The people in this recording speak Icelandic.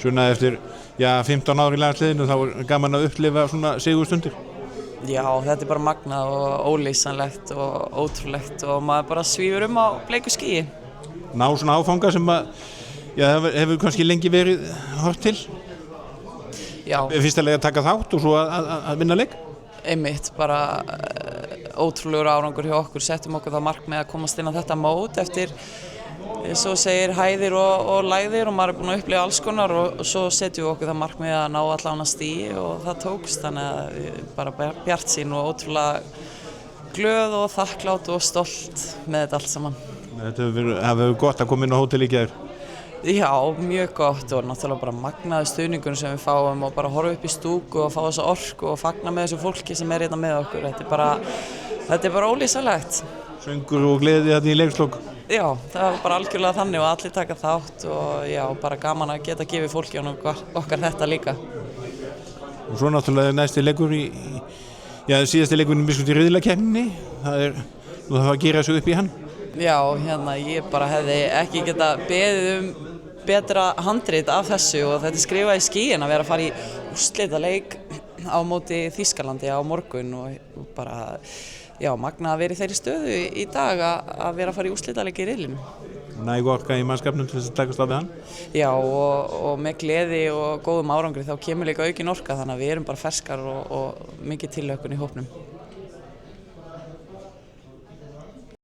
Sunna eftir 15 ár í landsliðinu þá gaman að upplifa svona sigurstundir. Já, þetta bara magnað og ólýsanlegt og ótrúlegt og maður bara svífur á bleiku skýi. Ná svona áfanga sem hefur kannski lengi verið hort til. Já. Fyrstilega að taka þátt og svo að vinna leik. Einmitt, bara ótrúlegur árangur hjá okkur, settum okkur það markmið að komast inn á þetta mót eftir svo segir hæðir og lægðir og maður búinn að upplifa alls konar og svo setjum við okkur það markmið að ná allan að stigi og það tókst, þannig að bara bjartsýn og ótrúlega glöð og þakklátt og stolt með þetta allt saman. Þetta hefur verið gott að koma inn á hótel í gær. Já, mjög gott og náttúrulega bara magnaði stuðningur sem við fáum og bara horfa upp í stúku og fá þessa orku og fagna með þessu fólki sem hérna með okkur. Þetta er bara ólýsanlegt. Söngur og gleði þetta í leikslok. Já, það var bara algjörlega þannig og allir taka þátt og já, bara gaman að geta gefið fólki okkar þetta líka. Og svo náttúrulega næsti leikur síðasti leikurinn í riðlakeppninni. Það þarf að gera sig upp í hann. Já, ég bara hefði ekki getað beðið betra handrit af þessu og þetta er skrifað í skýin að vera að fara í úrslitaleik á móti Þýskalandi á morgun og bara magnað að vera í þeirri stöðu í dag að vera að fara í úrslitaleik í riðlinum. Næg orka í mannskapnum til þess að takast á við hann? Já, og með gleði og góðum árangri þá kemur líka aukin orka þannig að við erum bara ferskar og mikið tilhlökkun í hópnum.